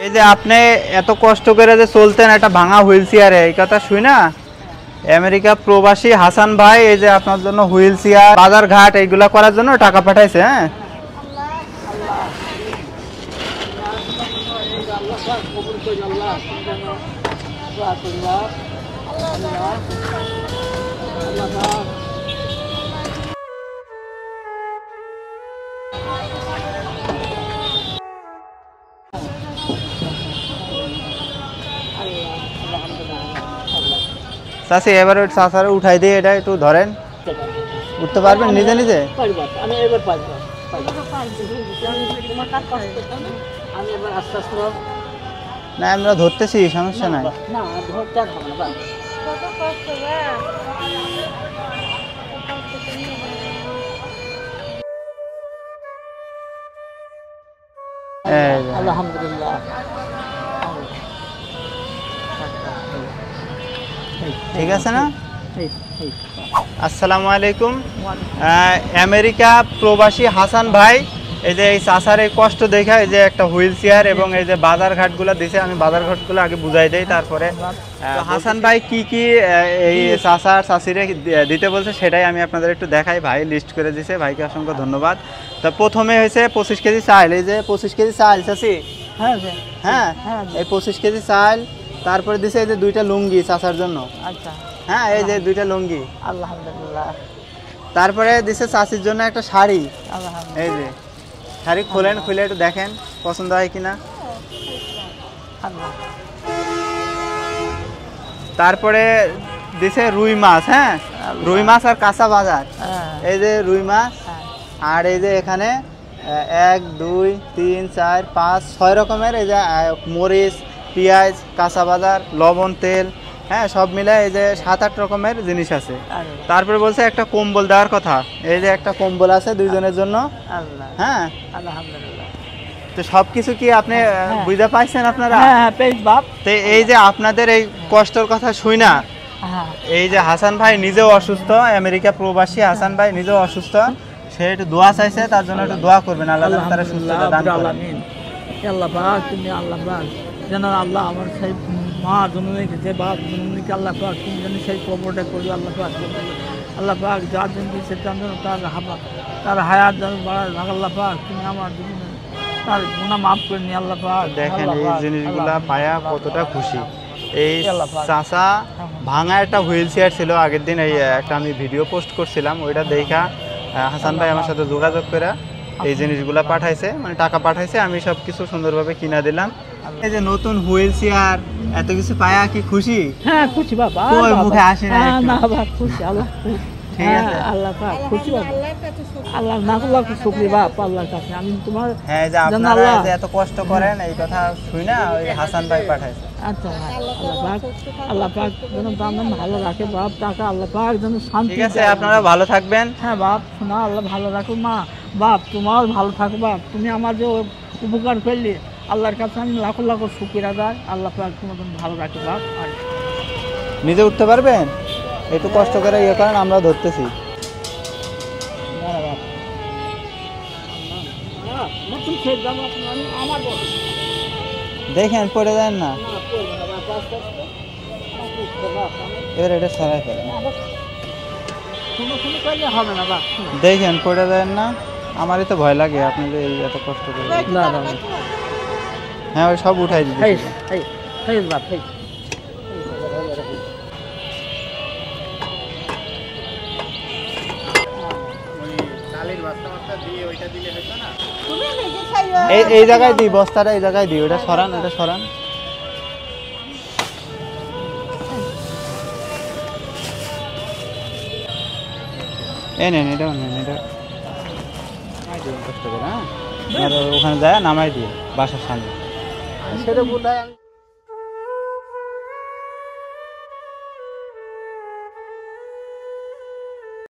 এই যে আপনি এত কষ্ট করে যে চলতেন একটা ভাঙা হুইল চেয়ারে, এই কথা শুই না আমেরিকা প্রবাসী হাসান ভাই এই যে আপনার জন্য হুইল চেয়ার বাজার ঘাট এইগুলা করার জন্য টাকা পাঠাইছে। হ্যাঁ চাষি এবারে চাষারে উঠাই দিয়ে এটা একটু ধরেন, উঠতে পারবেন নিজে নিজে? না আমরা ধরতেছি, সমস্যা নাই। আলহামদুলিল্লাহ। ঠিক আছে না? আসসালামু আলাইকুম। আমেরিকা প্রবাসী হাসান ভাই এই যে এই চাষার এই কষ্ট দেখা এই যে একটা হুইল চেয়ার এবং এই যে বাজার ঘাটগুলো দিছে, আমি বাজার ঘাটগুলো আগে বুঝাই দেই তারপরে হাসান ভাই কি কি এই চাষার চাষিরে দিতে বলছে সেটাই আমি আপনাদের একটু দেখাই। ভাই লিস্ট করে দিছে, ভাইকে অসংখ্য ধন্যবাদ। তা প্রথমে হয়েছে 25 কেজি চাল, এই যে 25 কেজি চাল চাষি। হ্যাঁ হ্যাঁ এই 25 কেজি চাল, তারপরে দিছে এই যে 2টা লুঙ্গি চাষার জন্য। আচ্ছা হ্যাঁ এই যে 2টা লুঙ্গি আলহামদুলিল্লাহ। তারপরে দিছে চাষির জন্য একটা শাড়ি, এই যে শাড়ি খোলেন, খুলে একটু দেখেন পছন্দ হয় কিনা। তারপরে দিছে রুই মাছ, হ্যাঁ রুই মাছ আর কাঁচা বাজার, এই যে রুই মাছ। আর এই যে এখানে 1 2 3 4 5 6 রকমের এই যে মরিচ, পেঁয়াজ, কাঁচা বাজার, লবণ, তেল, হ্যাঁ সব মিলে এই যে 7-8 রকমের জিনিস আছে। তারপরে বলছে একটা কম্বল দেওয়ার কথা, এই যে একটা কম্বল আছে 2 জনের জন্য। হ্যাঁ আলহামদুলিল্লাহ। তো সবকিছু কি আপনি বুঝতে পাইছেন আপনারা? হ্যাঁ বাপ। তো এই যে আপনাদের এই কষ্টের কথা শুই না, এই যে হাসান ভাই নিজেও অসুস্থ, আমেরিকা প্রবাসী হাসান ভাই নিজেও অসুস্থ, সে একটু দোয়া চাইছে, তার জন্য একটু দোয়া করবেন আল্লাহ তাআলা সুস্থতা দান করেন। আল্লাহ পাক তুমি আল্লাহ পাক যেন আল্লাহ আমার সেই মা জননীকে যে বাপ জননীকে আল্লাহ পাক তুমি যেন সেই কবরটা করি আল্লাহ পাক। আল্লাহ পাক যার জন্য দিয়েছে তার হায়াত যেন বাড়ায় আল্লাহ পাক। তুমি আমার জীবনে তার গুনাহ মাফ করে নি আল্লাহ পাক। দেখেন এই জিনিসগুলা পায়া কতটা খুশি। এই চাচা ভাঙা একটা হুইল চেয়ার ছিল, আগের দিন এই একটা আমি ভিডিও পোস্ট করছিলাম, ওইটা দেখা হাসান ভাই আমার সাথে যোগাযোগ করে এই জিনিসগুলা পাঠাইছে, মানে টাকা পাঠাইছে, আমি সব কিছু সুন্দরভাবে কিনা দিলাম। এই যে নতুন হুইল চেয়ার এত কিছু পায়া কি খুশি? হ্যাঁ খুশি বাবা, ওই মুখে আসে না না বাবা খুশি আল্লাহ। ঠিক আছে আল্লাহ পাক খুশি বাবা, আল্লাহ না লাখ শুকরিয়া বাপ আল্লাহর কাছে। আমি তোমার হ্যাঁ যে আপনারা যে এত কষ্ট করেন এই কথা শুই না ওই হাসান ভাই পাঠাইছে। আচ্ছা আল্লাহ পাক যেন দাম ভালো রাখে বাপ, টাকা আল্লাহ পাক যেন শান্তি। ঠিক আছে আপনারা ভালো থাকবেন। হ্যাঁ বাপ শোনা আল্লাহ ভালো রাখো। মা বাপ তোমার ভালো থাকো বাপ, তুমি আমার যে উপকার করলে আল্লাহর কাছে আমি লাখো লাখো শুকরিয়া আদায়। আল্লাহ পাক তোমার ভালো রাখে বাপ। আর নিজে উঠতে পারবেন, একটু কষ্ট করে ইয়ে করেন, আমরা ধরতেছি। দেখেন পড়ে দেন না, এবার এটা সরাই ফেলেন। দেখেন পড়ে দেন না, আমারই তো ভয় লাগে আপনি যে এত কষ্ট করে। হ্যাঁ ওই সব উঠাই দিতে। এই জায়গায় দিই বস্তাটা, এই জায়গায় দিই, ওটা সরান, এটা সরান। এই নেন এটা নেন, এটা কষ্ট করে। হ্যাঁ ওখানে যায় নামাই দিয়ে বাসার সামনে সেটা বলে